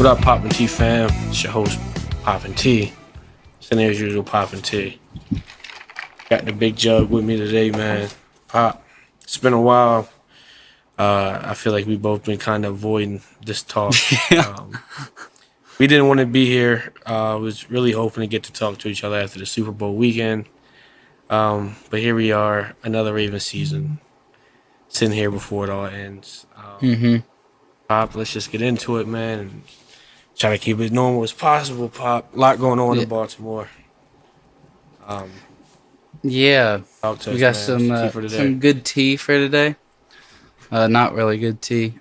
What up, Poppin T Fam? It's your host, Poppin T. Sitting here as usual, Poppin T. Got the big jug with me today, man. Pop, it's been a while. I feel like we both been kind of avoiding this talk. We didn't want to be here. Was really hoping to get to talk to each other after the Super Bowl weekend. But here we are, another Ravens season. Sitting here before it all ends. Pop, let's just get into it, man. And try to keep it normal as possible, Pop. A lot going on in Baltimore. Yeah, Talk to we us, got man. Tea for today. some good tea for today. Not really good tea.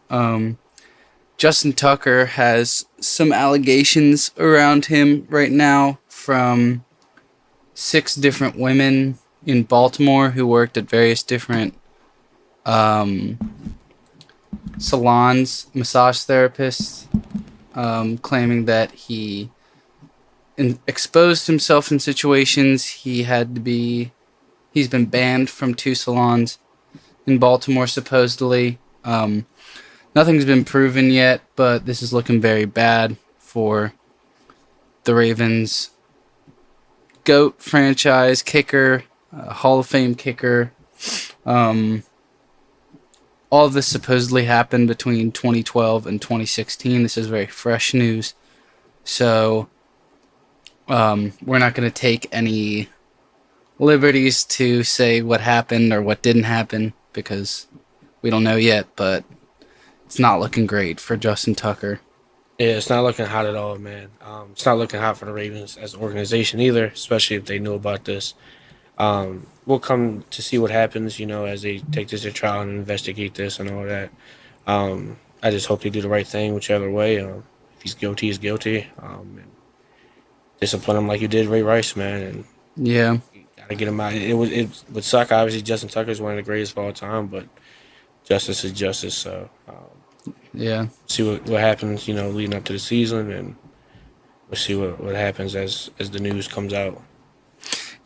Justin Tucker has some allegations around him right now from 6 different women in Baltimore who worked at various different salons, massage therapists, claiming that he exposed himself in situations he's been banned from 2 salons in Baltimore, supposedly. Nothing's been proven yet, but this is looking very bad for the Ravens' GOAT franchise kicker, Hall of Fame kicker. All of this supposedly happened between 2012 and 2016. This is very fresh news. So we're not going to take any liberties to say what happened or what didn't happen because we don't know yet, but it's not looking great for Justin Tucker. Yeah, it's not looking hot at all, man. It's not looking hot for the Ravens as an organization either, especially if they knew about this. We'll come to see what happens, as they take this to trial and investigate this and all that. I just hope they do the right thing whichever way. If he's guilty, he's guilty. And discipline him like you did Ray Rice, man. And Yeah. gotta get him out. It would suck. Obviously, Justin Tucker is one of the greatest of all time, but justice is justice. So Yeah. see what happens, leading up to the season, and we'll see what happens as the news comes out.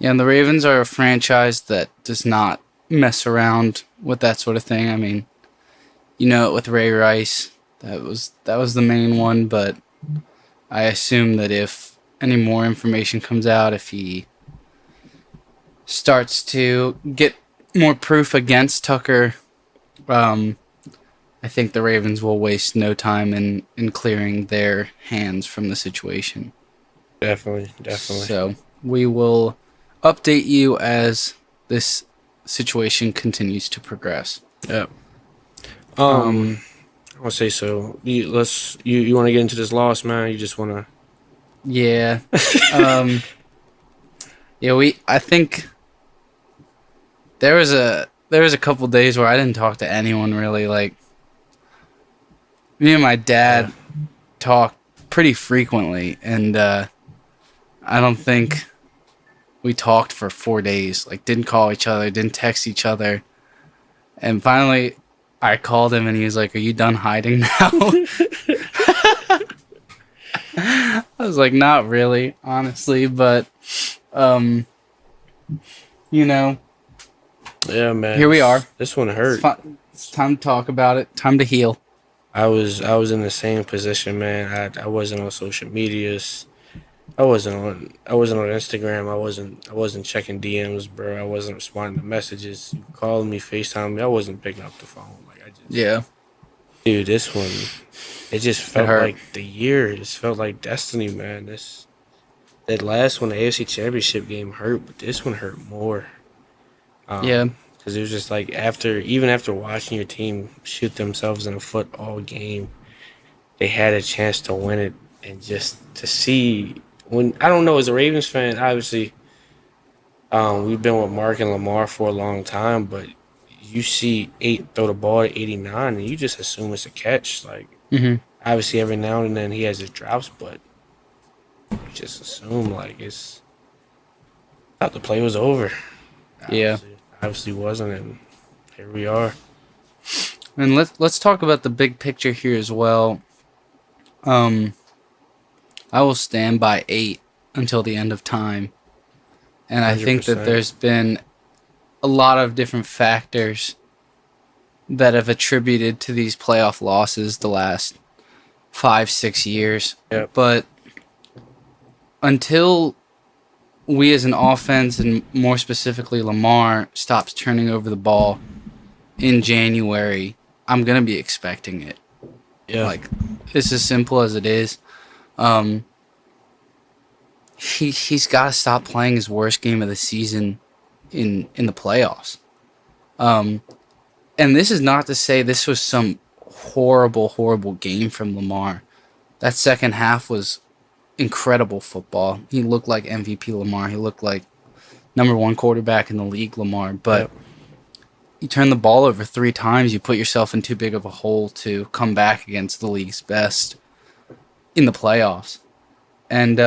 Yeah, and the Ravens are a franchise that does not mess around with that sort of thing. I mean, with Ray Rice, that was the main one, but I assume that if any more information comes out, if he starts to get more proof against Tucker, I think the Ravens will waste no time in clearing their hands from the situation. Definitely. So we will update you as this situation continues to progress. Yeah. I want to say so. You want to get into this loss, man? You just want to? Yeah. I think there was a couple days where I didn't talk to anyone really. Like, me and my dad talk pretty frequently, and I don't think we talked for 4 days. Like, didn't call each other, didn't text each other, and finally I called him, and he was like, "Are you done hiding now?" I was like, "Not really, honestly, but Yeah, man. Here we are. This one hurt. It's time to talk about it. Time to heal." I was in the same position, man. I wasn't on social medias. I wasn't on Instagram. I wasn't checking DMs, bro. I wasn't responding to messages. You calling me, FaceTime me. I wasn't picking up the phone. Dude, this one, it just felt like the year. It just felt like destiny, man. That last one, the AFC Championship game hurt, but this one hurt more. Because it was just like even after watching your team shoot themselves in the foot all game, they had a chance to win it, and just to see I don't know, as a Ravens fan, obviously, we've been with Mark and Lamar for a long time, but you see 8 throw the ball at 89, and you just assume it's a catch. Like, obviously, every now and then he has his drops, but you just assume thought the play was over. Obviously wasn't, and here we are. And let's talk about the big picture here as well. I will stand by 8 until the end of time. And I think that there's been a lot of different factors that have attributed to these playoff losses the last 5-6 years. Yep. But until we as an offense, and more specifically Lamar, stops turning over the ball in January, I'm going to be expecting it. Yeah. Like, it's as simple as it is. Um, he's got to stop playing his worst game of the season in the playoffs. Um, and this is not to say this was some horrible game from Lamar. That second half was incredible football. He looked like MVP Lamar. He looked like number one quarterback in the league Lamar. But Yep. you turn the ball over 3 times, you put yourself in too big of a hole to come back against the league's best in the playoffs. And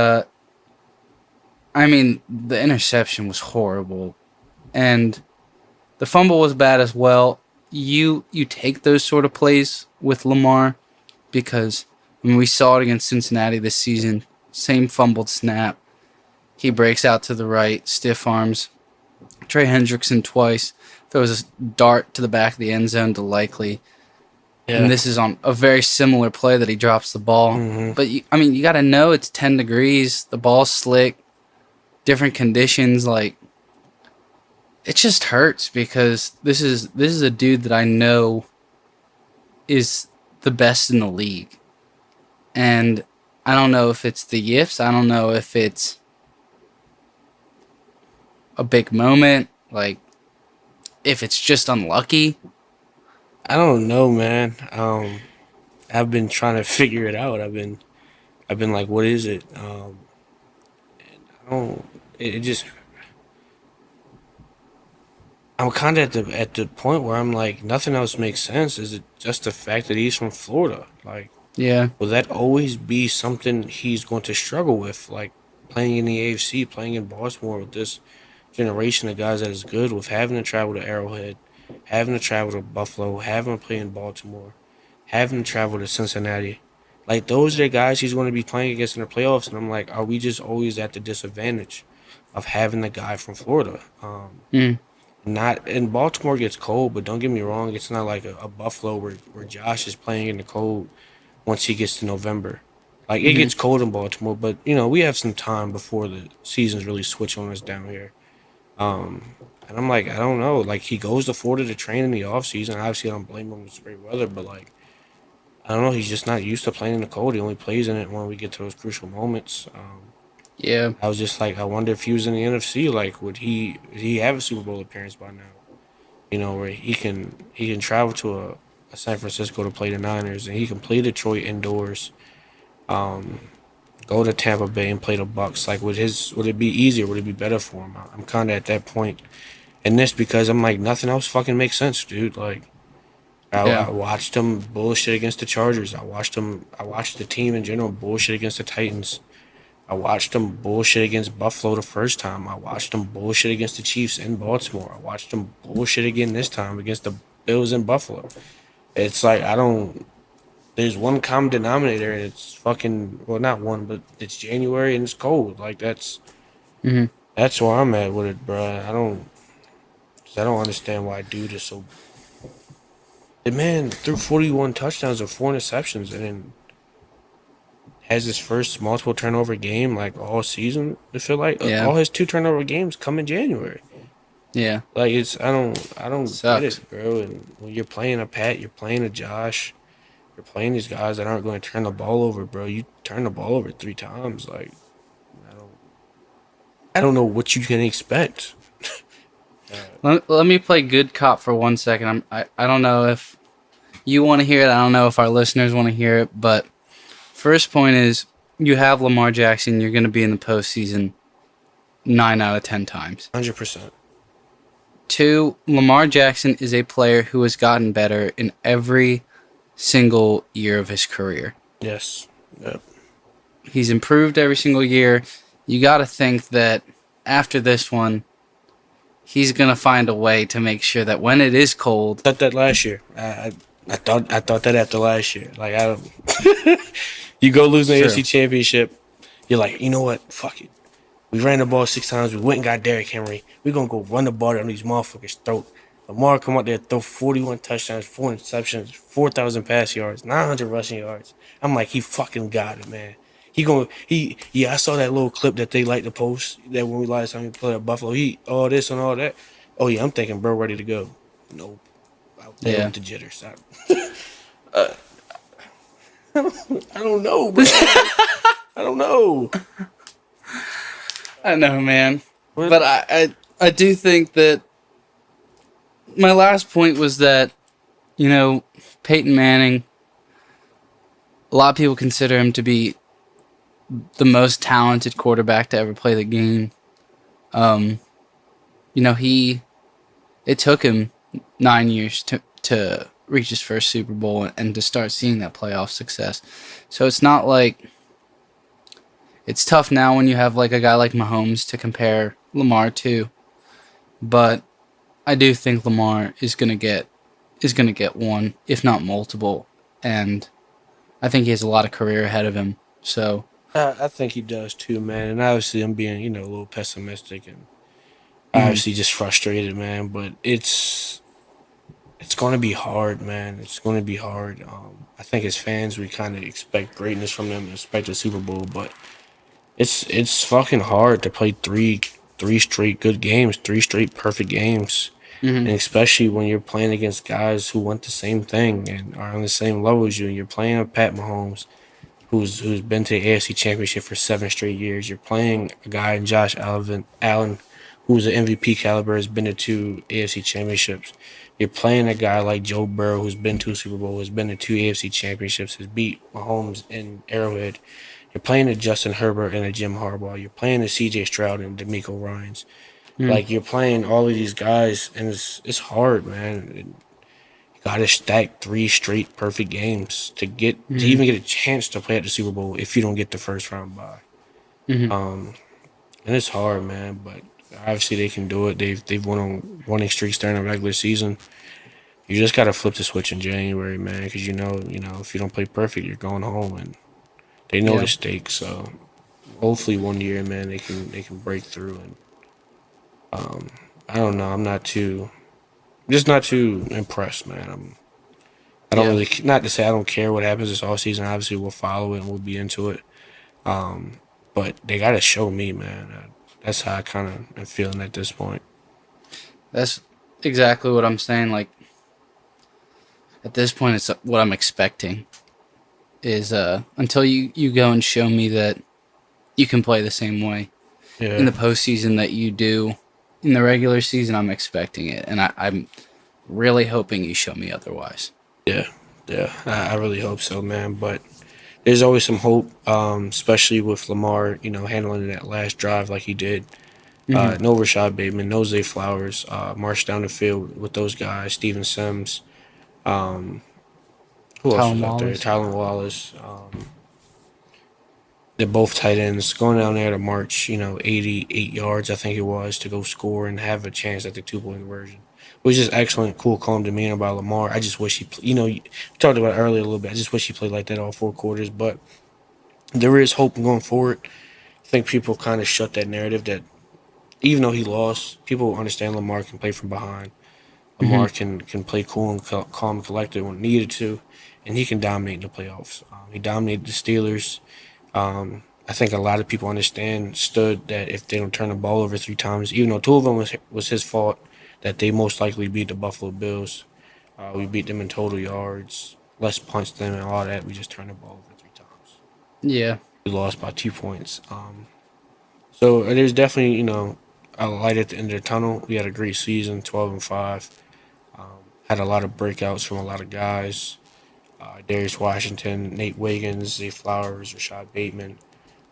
I mean, the interception was horrible, and the fumble was bad as well. You take those sort of plays with Lamar because when we saw it against Cincinnati this season, same fumbled snap, he breaks out to the right, stiff arms Trey Hendrickson twice, throws a dart to the back of the end zone to Likely, and Yeah. this is on a very similar play that he drops the ball. Mm-hmm. But you got to know it's 10 degrees, the ball's slick, different conditions. Like, it just hurts because this is a dude that I know is the best in the league, and I don't know if it's the yips. I don't know if it's a big moment, like if it's just unlucky. I don't know, man. I've been trying to figure it out. I've been like, what is it? I don't. It just. I'm kind of at the point where I'm like, nothing else makes sense. Is it just the fact that he's from Florida? Like, Yeah. will that always be something he's going to struggle with? Like playing in the AFC, playing in Baltimore with this generation of guys that is good, with having to travel to Arrowhead, having to travel to Buffalo, having to play in Baltimore, having to travel to Cincinnati. Like those are the guys he's going to be playing against in the playoffs, and I'm like, are we just always at the disadvantage of having the guy from Florida? Mm. Not in Baltimore gets cold, but don't get me wrong, it's not like a Buffalo where Josh is playing in the cold once he gets to November. Like it Hmm. gets cold in Baltimore, but you know we have some time before the seasons really switch on us down here. And I'm like, I don't know. Like he goes to Florida to train in the off season. Obviously, I don't blame him. It's great weather, but like I don't know. He's just not used to playing in the cold. He only plays in it when we get to those crucial moments. Yeah. I was just like, I wonder if he was in the NFC, like would he have a Super Bowl appearance by now? You know, where he can travel to a San Francisco to play the Niners, and he can play Detroit indoors. Go to Tampa Bay and play the Bucks. Like, would it be easier? Would it be better for him? I'm kind of at that point in this because I'm like, nothing else fucking makes sense, dude. Like, Yeah. I watched him bullshit against the Chargers. I watched the team in general bullshit against the Titans. I watched them bullshit against Buffalo the first time. I watched them bullshit against the Chiefs in Baltimore. I watched them bullshit again this time against the Bills in Buffalo. It's like I don't. There's one common denominator, and it's fucking well, not one, but it's January and it's cold. Like Hmm. that's where I'm at with it, bro. I don't understand why dude is so. The man threw 41 touchdowns and 4 interceptions, and then has his first multiple turnover game like all season. I feel like Yeah. all his 2 turnover games come in January. Yeah. Like it's I don't get Sucks. it, bro. And when you're playing a Pat, you're playing a Josh, you're playing these guys that aren't going to turn the ball over, bro. You turn the ball over 3 times, like I don't I don't know what you can expect. Let me play good cop for 1 second. I don't know if you want to hear it. I don't know if our listeners want to hear it. But first point is you have Lamar Jackson. You're going to be in the postseason 9 out of 10 times. 100%. Two, Lamar Jackson is a player who has gotten better in every single year of his career. Yes. Yep. He's improved every single year. You got to think that after this one, he's going to find a way to make sure that when it is cold. Thought that last year. I thought that after last year. Like I don't. You go lose the True. AFC Championship. You're like, you know what? Fuck it. We ran the ball 6 times. We went and got Derrick Henry. We're gonna go run the ball down these motherfuckers' throat. Lamar come out there, throw 41 touchdowns, 4 interceptions, 4,000 pass yards, 900 rushing yards. I'm like, he fucking got it, man. Yeah, I saw that little clip that they like to post that when we last time we played at Buffalo. He all this and all that. Oh yeah, I'm thinking bro ready to go. Nope, out there Yeah. with the jitters. I don't know, bro. I don't know. I know, man. What? But I do think that my last point was that, you know, Peyton Manning, a lot of people consider him to be the most talented quarterback to ever play the game. Um, you know, it took him 9 years to reach his first Super Bowl and to start seeing that playoff success. So it's not like it's tough now when you have like a guy like Mahomes to compare Lamar to, but I do think Lamar is gonna get one, if not multiple, and I think he has a lot of career ahead of him. So, I think he does too, man. And obviously, I'm being a little pessimistic and mhm, obviously just frustrated, man. But it's going to be hard, man. It's going to be hard. I think as fans, we kind of expect greatness from them, and expect a Super Bowl, but it's fucking hard to play three straight good games, three straight perfect games, mhm, and especially when you're playing against guys who want the same thing and are on the same level as you, and you're playing with Pat Mahomes, who's been to the AFC Championship for 7 straight years. You're playing a guy in Josh Allen, who's an MVP caliber, has been to two AFC Championships. You're playing a guy like Joe Burrow, who's been to a Super Bowl, has been to two AFC Championships, has beat Mahomes in Arrowhead. You're playing a Justin Herbert and a Jim Harbaugh. You're playing a C.J. Stroud and D'Amico Ryans. mhm, Like you're playing all of these guys, and it's hard, man. Got to stack three straight perfect games to mhm, even get a chance to play at the Super Bowl if you don't get the first round bye. mhm. And it's hard, man. But obviously they can do it. They've won on winning streaks during the regular season. You just got to flip the switch in January, man, because if you don't play perfect, you're going home, and they know the Yeah, stakes. So hopefully one year, man, they can break through. And I don't know. Just not too impressed, man. I don't yeah, really, not to say I don't care what happens this offseason. Obviously, we'll follow it and we'll be into it. But they got to show me, man. That's how I kind of am feeling at this point. that's exactly what I'm saying. Like at this point, it's what I'm expecting is until you go and show me that you can play the same way in Yeah, the postseason that you do in the regular season. I'm expecting it, and I'm really hoping you show me otherwise. yeah, yeah. I really hope so, man. But there's always some hope, especially with Lamar, handling that last drive like he did. Hmm. No Rashad Bateman, no Zay Flowers, marched down the field with those guys, Steven Sims. Who else Colin was out there? Wallace. Tylen Wallace. They're both tight ends going down there to march, 88 yards, I think it was, to go score and have a chance at the 2 point conversion. It was just excellent, cool, calm demeanor by Lamar. I just wish we talked about it earlier a little bit. I just wish he played like that all 4 quarters. But there is hope going forward. I think people kind of shut that narrative that even though he lost, people understand Lamar can play from behind. Hmm. Lamar can play cool and calm and collected when needed to, and he can dominate in the playoffs. He dominated the Steelers. I think a lot of people understood that if they don't turn the ball over 3 times, even though two of them was his fault, that they most likely beat the Buffalo Bills. We beat them in total yards, less punch them and all that. We just turned the ball over 3 times. Yeah. We lost by 2 points. So there's definitely a light at the end of the tunnel. We had a great season, 12-5. Had a lot of breakouts from a lot of guys. Darius Washington, Nate Wiggins, Zay Flowers, Rashad Bateman,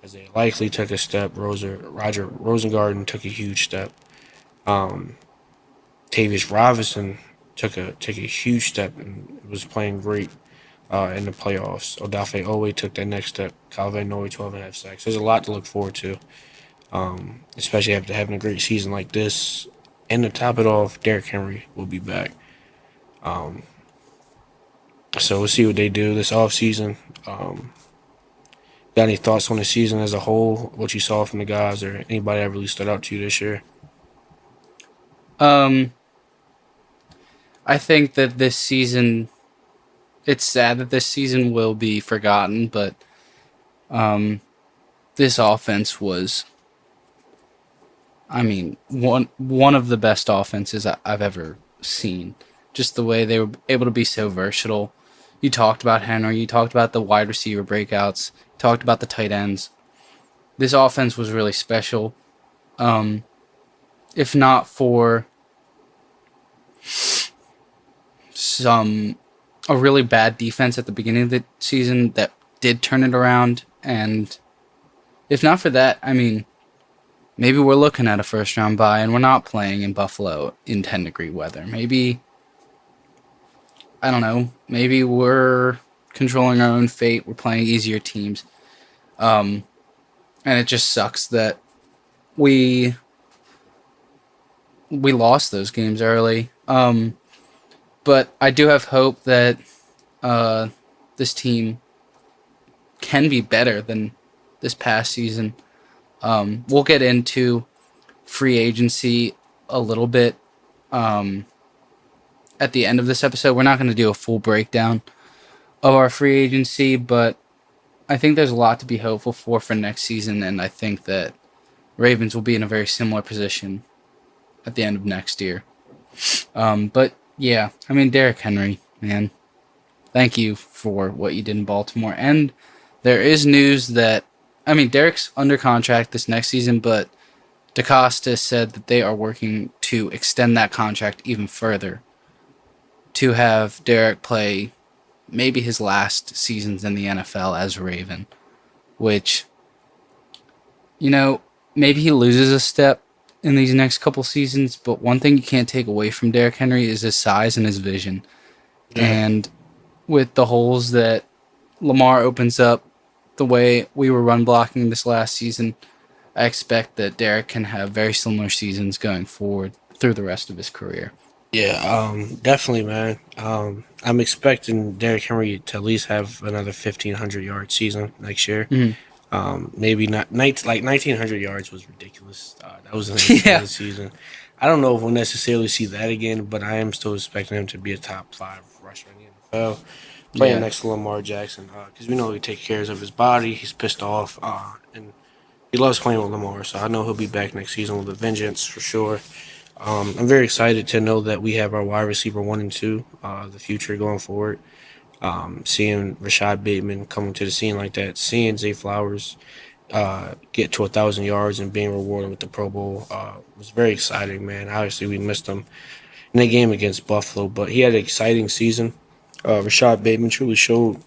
as they likely took a step. Roger Rosengarten took a huge step. Tavius Robinson took a huge step and was playing great in the playoffs. Odafe Owe took that next step. Kyle Van Noy, 12.5 sacks. There's a lot to look forward to, especially after having a great season like this. And to top it off, Derrick Henry will be back. So we'll see what they do this offseason. Got any thoughts on the season as a whole? What you saw from the guys, or anybody that really stood out to you this year? Um. I think that this season, it's sad that this season will be forgotten, but um, this offense was, I mean, one of the best offenses I've ever seen. Just the way they were able to be so versatile. You talked about Henry. You talked about the wide receiver breakouts. You talked about the tight ends. This offense was really special. Um, if not for some a really bad defense at the beginning of the season that did turn it around, and if not for that, I mean, maybe we're looking at a first round bye and we're not playing in Buffalo in 10-degree weather. Maybe, I don't know, maybe we're controlling our own fate. We're playing easier teams. Um, and it just sucks that we we lost those games early. But I do have hope that uh, this team can be better than this past season. We'll get into free agency a little bit at the end of this episode. We're not going to do a full breakdown of our free agency, but I think there's a lot to be hopeful for next season, and I think that Ravens will be in a very similar position at the end of next year. But yeah, I mean, Derrick Henry, man, thank you for what you did in Baltimore. And there is news that, I mean, Derrick's under contract this next season, but DaCosta said that they are working to extend that contract even further to have Derrick play maybe his last seasons in the NFL as a Raven, which, you know, maybe he loses a step in these next couple seasons, but one thing you can't take away from Derrick Henry is his size and his vision. Yeah. And with the holes that Lamar opens up, the way we were run blocking this last season, I expect that Derrick can have very similar seasons going forward through the rest of his career. Yeah, definitely, man. I'm expecting Derrick Henry to at least have another 1,500 yard season next year. Mhm. Maybe not like 1,900 yards was ridiculous. That was an Yeah. insane season. I don't know if we'll necessarily see that again, but I am still expecting him to be a top five rusher in the NFL, playing Yeah. next to Lamar Jackson. Because we know he takes care of his body. He's pissed off, and he loves playing with Lamar. So I know he'll be back next season with a vengeance for sure. I'm very excited to know that we have our wide receiver 1 and 2, the future going forward. Seeing Rashad Bateman coming to the scene like that, seeing Zay Flowers get to 1,000 yards and being rewarded with the Pro Bowl was very exciting, man. Obviously, we missed him in the game against Buffalo, but he had an exciting season. Rashad Bateman truly showed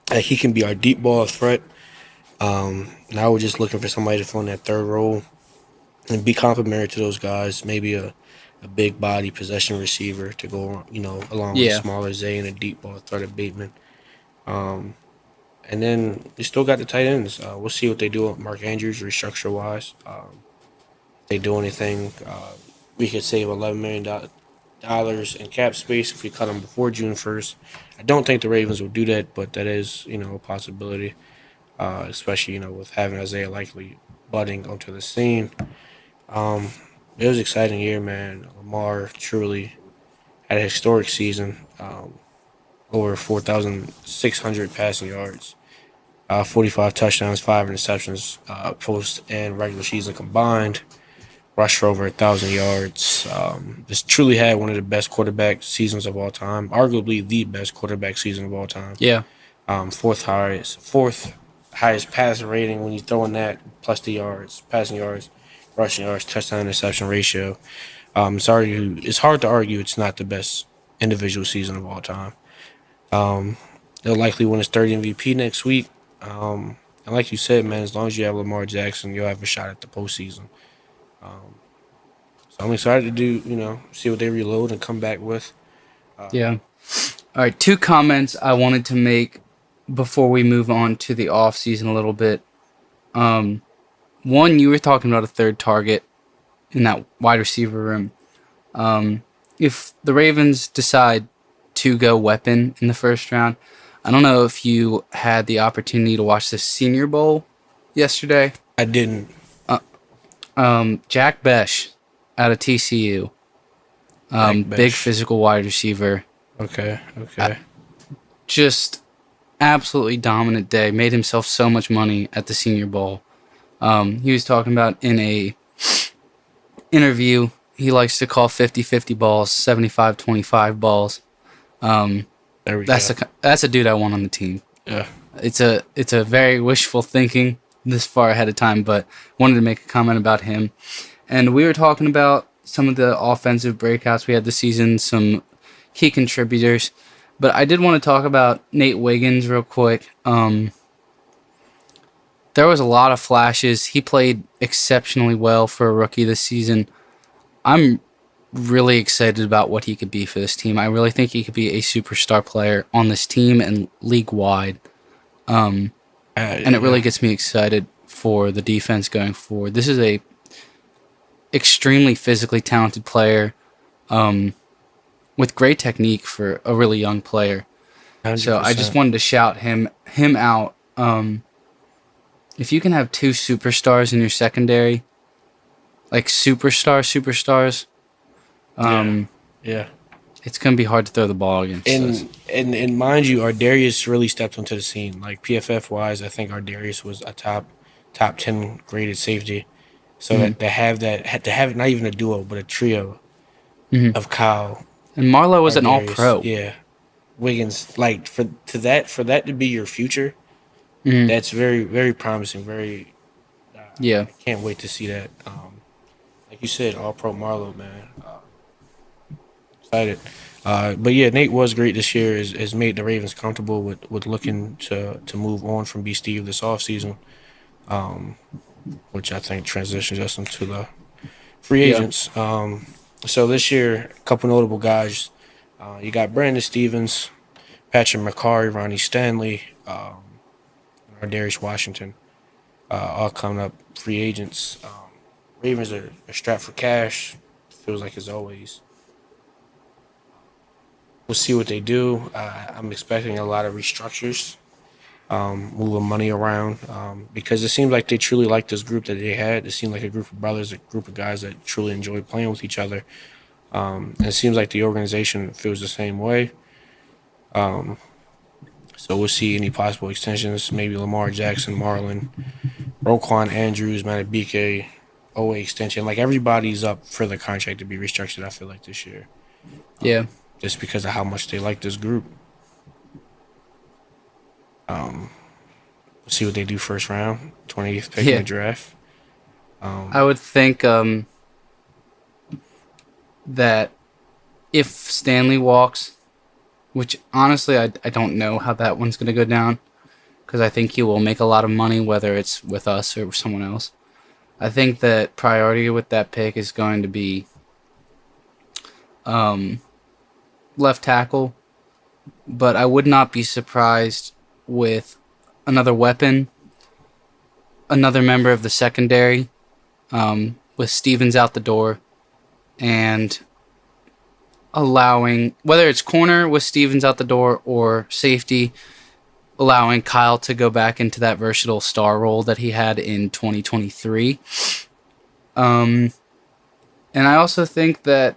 that he can be our deep ball threat. Now we're just looking for somebody to fill in that third role and be complimentary to those guys. Maybe a big body possession receiver to go, along with a Yeah. smaller Zay and a deep ball threat of Bateman. And then we still got the tight ends. We'll see what they do with Mark Andrews restructure wise. If they do anything, we could save $11 million in cap space if we cut him before June 1st. I don't think the Ravens will do that, but that is a possibility. Especially with having Isaiah likely budding onto the scene. Um, it was an exciting year, man. Lamar truly had a historic season. Over 4,600 passing yards, 45 touchdowns, 5 interceptions, post and regular season combined. Rushed for over 1,000 yards. Just truly had one of the best quarterback seasons of all time, arguably the best quarterback season of all time. Yeah. Fourth highest passing rating when you throw in that plus the yards, passing yards, rushing yards, touchdown interception ratio. It's hard to argue it's not the best individual season of all time. Um, they'll likely win his third MVP next week. And like you said, man, as long as you have Lamar Jackson, you'll have a shot at the postseason. Um, so I'm excited to see what they reload and come back with. Yeah. All right. Two comments I wanted to make before we move on to the off season a little bit. One, you were talking about a third target in that wide receiver room. If the Ravens decide to go weapon in the first round, I don't know if you had the opportunity to watch the Senior Bowl yesterday. I didn't. Jack Besh out of TCU Back Big bench. physical wide receiver. Okay. Uh, Okay. Just absolutely dominant day. Made himself so much money at the Senior Bowl. He was talking about in a interview, he likes to call 50-50 balls, 75-25 balls. Um, There we go. that's a dude I want on the team. Yeah. It's a very wishful thinking this far ahead of time, but wanted to make a comment about him. And we were talking about some of the offensive breakouts we had this season, some key contributors. But I did want to talk about Nate Wiggins real quick. There was a lot of flashes. He played exceptionally well for a rookie this season. I'm really excited about what he could be for this team. I really think he could be a superstar player on this team and league wide. And it really Yeah. gets me excited for the defense going forward. This is a extremely physically talented player with great technique for a really young player. Hundred So I just percent. wanted to shout him out. If you can have two superstars in your secondary, like superstars, Yeah. um, Yeah. it's gonna be hard to throw the ball against us. And mind you, our Darius really stepped onto the scene. Like PFF wise, I think our Darius was a top 10 graded safety. So Hmm. that to have not even a duo but a trio Hmm. of Kyle, And Marlowe was our an Darius, All-Pro. yeah, Wiggins, like for that to be your future, Hmm. that's very promising. Very, Yeah, I can't wait to see that. Like you said, All Pro Marlowe, man. Excited. But yeah, Nate was great this year. Has made the Ravens comfortable with looking to move on from B. Steve this offseason, which I think transitions us into the free yeah, agents. So this year, a couple notable guys. You got Brandon Stevens, Patrick McCarry, Ronnie Stanley, or Darius Washington, all coming up free agents. Ravens are strapped for cash. Feels like as always. We'll see what they do. I'm expecting a lot of restructures, moving money around, because it seems like they truly like this group that they had. It seemed like a group of brothers, a group of guys that truly enjoyed playing with each other. And it seems like the organization feels the same way. So we'll see any possible extensions. Maybe Lamar Jackson, Marlon, Roquan Andrews, Matabike, OA extension. Like everybody's up for the contract to be restructured. I feel like this year, yeah, just because of how much they like this group. We'll see what they do first round, 20th pick in the yeah. draft. I would think that if Stanley walks, which honestly I don't know how that one's gonna go down, because I think he will make a lot of money whether it's with us or someone else. I think that priority with that pick is going to be um, left tackle, but I would not be surprised with another weapon, another member of the secondary, with Stevens out the door, and allowing, whether it's corner with Stevens out the door or safety, allowing Kyle to go back into that versatile star role that he had in 2023. Um, and I also think that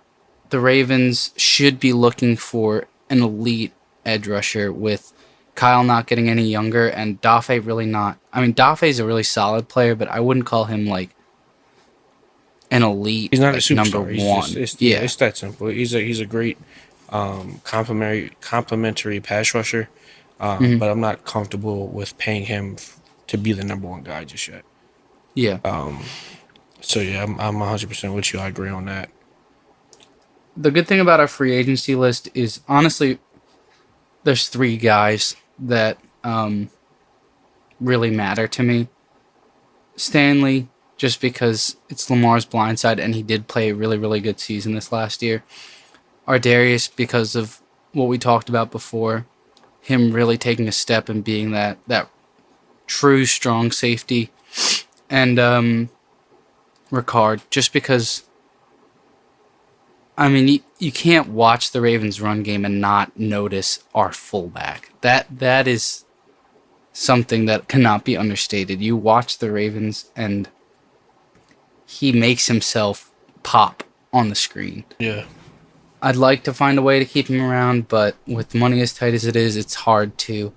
the Ravens should be looking for an elite edge rusher with Kyle not getting any younger and Dafe really not. I mean, Dafe's a really solid player, but I wouldn't call him like an elite, He's not a like number superstar. He's just one. it's yeah, Yeah. it's that simple. He's a great complimentary pass rusher, Hmm. but I'm not comfortable with paying him to be the number one guy just yet. Yeah. So yeah, I'm 100% with you. I agree on that. The good thing about our free agency list is honestly, there's three guys that really matter to me. Stanley, just because it's Lamar's blindside and he did play a really, really good season this last year. Ardarius, because of what we talked about before, him really taking a step and being that true strong safety. And Ricard, just because, I mean, you can't watch the Ravens run game and not notice our fullback. That is something that cannot be understated. You watch the Ravens and he makes himself pop on the screen. Yeah, I'd like to find a way to keep him around, but with money as tight as it is, it's hard to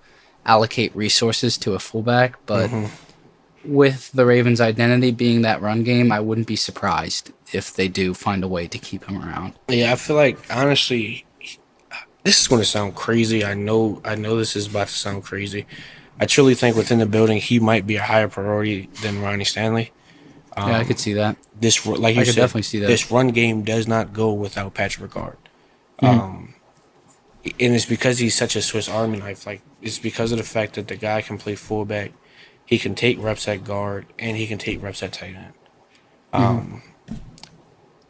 allocate resources to a fullback. But Hmm. with the Ravens' identity being that run game, I wouldn't be surprised if they do find a way to keep him around. Yeah, I feel like honestly, this is going to sound crazy. I know this is about to sound crazy. I truly think within the building he might be a higher priority than Ronnie Stanley. Yeah, I could see that. This, like I you could said, definitely see that. this run game does not go without Patrick Ricard, Hmm. and it's because he's such a Swiss Army knife. Like it's because of the fact that the guy can play fullback, he can take reps at guard, and he can take reps at tight end. Hmm.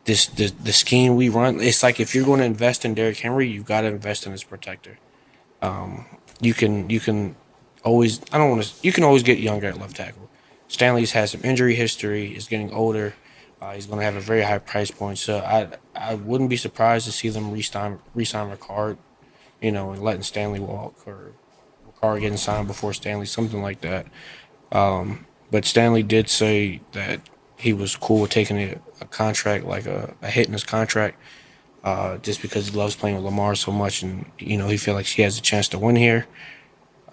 This the scheme we run, it's like if you're going to invest in Derrick Henry, you got to invest in his protector. You can always I don't want to you can always get younger at left tackle. Stanley's has some injury history. Is getting older. He's going to have a very high price point. So I wouldn't be surprised to see them re-sign Ricard, and letting Stanley walk or Ricard getting signed before Stanley, something like that. But Stanley did say that he was cool with taking a contract, like a hit in his contract, just because he loves playing with Lamar so much, and he feel like he has a chance to win here.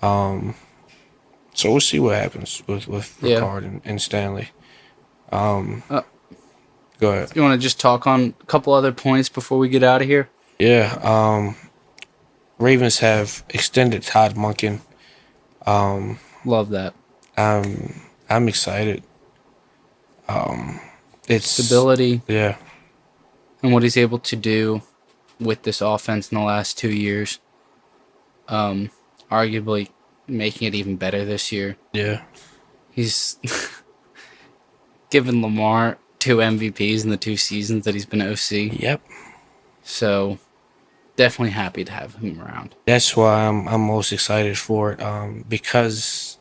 So we'll see what happens with Yeah. Ricard and Stanley. Uh, Go ahead. you want to just talk on a couple other points before we get out of here? Yeah. Ravens have extended Todd Monken. Love that. I'm excited. It's Stability yeah, and what he's able to do with this offense in the last 2 years. Um, Arguably making it even better this year. yeah, He's given Lamar 2 MVPs in the 2 seasons that he's been OC. yep. So definitely happy to have him around. That's why I'm most excited for it. Because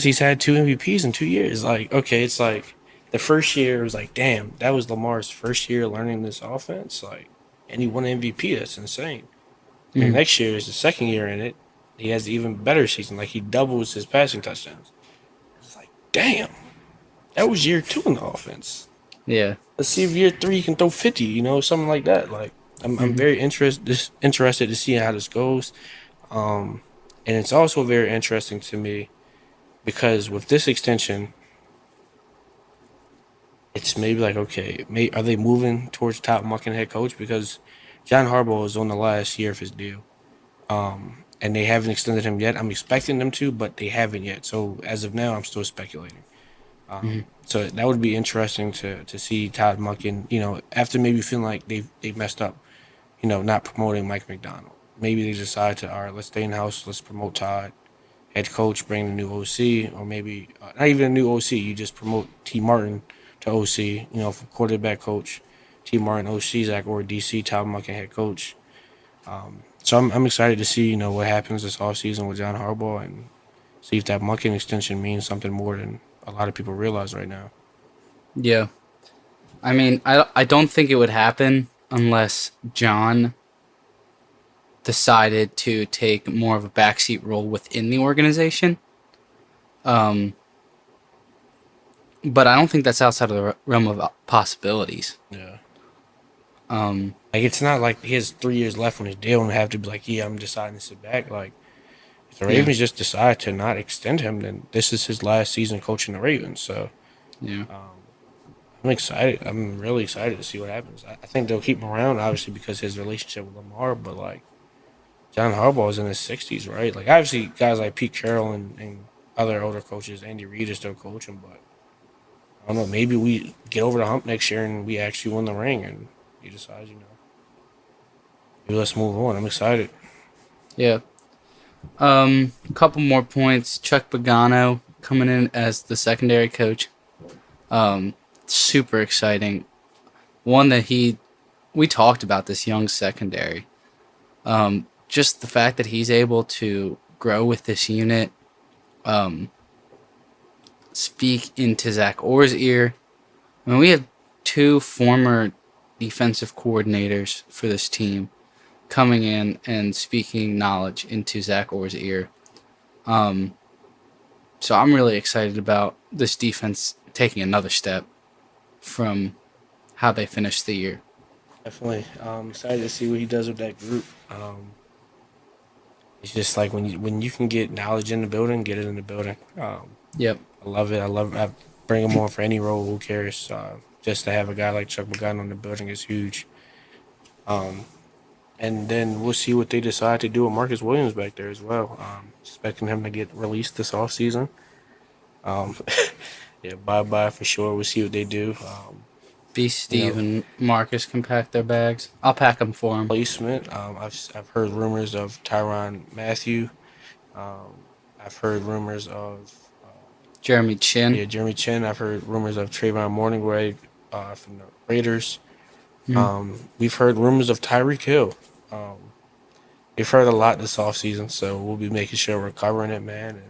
he's had two MVPs in 2 years. Like, okay, it's like the first year was like, damn, that was Lamar's first year learning this offense. Like, and he won MVP. That's insane. And the Mm-hmm. next year is the second year in it. He has an even better season. Like he doubles his passing touchdowns. It's like, damn, that was year two in the offense. Yeah. Let's see if year three he can throw 50. Something like that. Like, I'm Mm-hmm. very interested to see how this goes. And it's also very interesting to me because with this extension, it's maybe like, okay, are they moving towards Todd Monken head coach? Because John Harbaugh is on the last year of his deal. And they haven't extended him yet. I'm expecting them to, but they haven't yet. So as of now, I'm still speculating. Mm-hmm. So that would be interesting to see Todd Monken, after maybe feeling like they've messed up, not promoting Mike McDonald. Maybe they decide to, all right, let's stay in house, let's promote Todd, head coach, bring the new OC, or maybe not even a new OC. You just promote T Martin to OC, for quarterback coach, T Martin OC, Zach or DC, Todd Monken head coach. So I'm excited to see what happens this offseason with John Harbaugh and see if that Monken extension means something more than a lot of people realize right now. Yeah. I mean, I don't think it would happen unless John decided to take more of a backseat role within the organization. Um, but I don't think that's outside of the realm of possibilities. Yeah. Um, Like it's not like he has 3 years left on his deal and have to be like, yeah, I'm deciding to sit back. Like if the yeah, Ravens just decide to not extend him, then this is his last season coaching the Ravens. So yeah, I'm excited. I'm really excited to see what happens. I think they'll keep him around, obviously, because his relationship with Lamar. But like John Harbaugh is in his 60s, right? Like obviously, guys like Pete Carroll and other older coaches, Andy Reid is still coaching. But I don't know. Maybe we get over the hump next year and we actually win the ring, and he decides, maybe let's move on. I'm excited. yeah. A couple more points. Chuck Pagano coming in as the secondary coach. Super exciting. One that we talked about this young secondary. Just the fact that he's able to grow with this unit, speak into Zach Orr's ear. I mean, we have two former defensive coordinators for this team coming in and speaking knowledge into Zach Orr's ear. So I'm really excited about this defense taking another step from how they finished the year. Definitely. Excited to see what he does with that group. It's just like when you can get knowledge in the building, get it in the building. Yep. I love it. I bring him on for any role. Who cares? Just to have a guy like Chuck Pagano in the building is huge. And then we'll see what they decide to do with Marcus Williams back there as well. Expecting him to get released this offseason. Um, yeah, bye bye for sure. We'll see what they do. B. You Steve know, and Marcus can pack their bags. I'll pack them for them. placement. I've heard rumors of Tyrann Matthew. Um, I've heard rumors of Jeremy Chin. yeah Jeremy Chin. I've heard rumors of Trayvon Morningway from the Raiders. Mm. We've heard rumors of Tyreek Hill. Um, we've heard a lot this offseason, so we'll be making sure we're covering it, man. And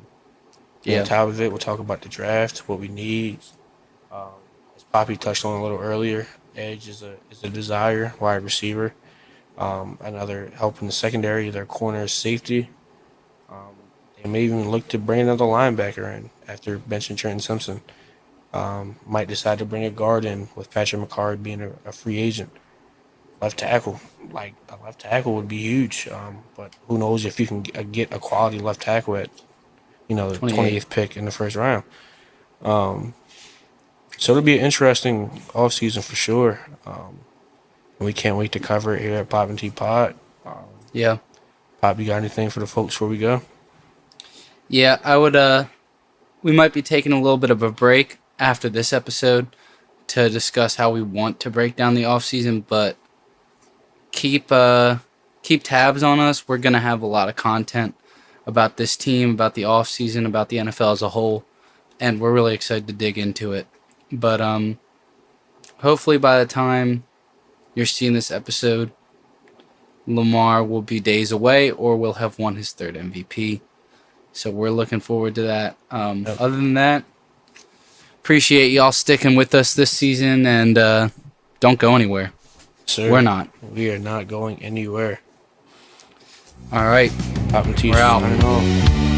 be on Yeah. top of it. We'll talk about the draft, what we need. Um, as Poppy touched on a little earlier, edge is a desire. Wide receiver, another help in the secondary. Their corner is safety. Um, they may even look to bring another linebacker in after benching Trenton Simpson. Might decide to bring a guard in with Patrick McCarr being a free agent. Left tackle, like a left tackle would be huge. But who knows if you can get a quality left tackle at the 28. 28th pick in the first round. So it'll be an interesting offseason for sure. We can't wait to cover it here at Poppin T Pod. Yeah. Pop, you got anything for the folks before we go? Yeah, I would we might be taking a little bit of a break after this episode to discuss how we want to break down the off season, but keep tabs on us. We're going to have a lot of content about this team, about the off season, about the NFL as a whole, and we're really excited to dig into it. But hopefully by the time you're seeing this episode, Lamar will be days away or will have won his third MVP. So we're looking forward to that. Yep. Other than that, appreciate y'all sticking with us this season, and don't go anywhere. Sir, We're not. We are not going anywhere. All right. Poppin T We're out. signing off.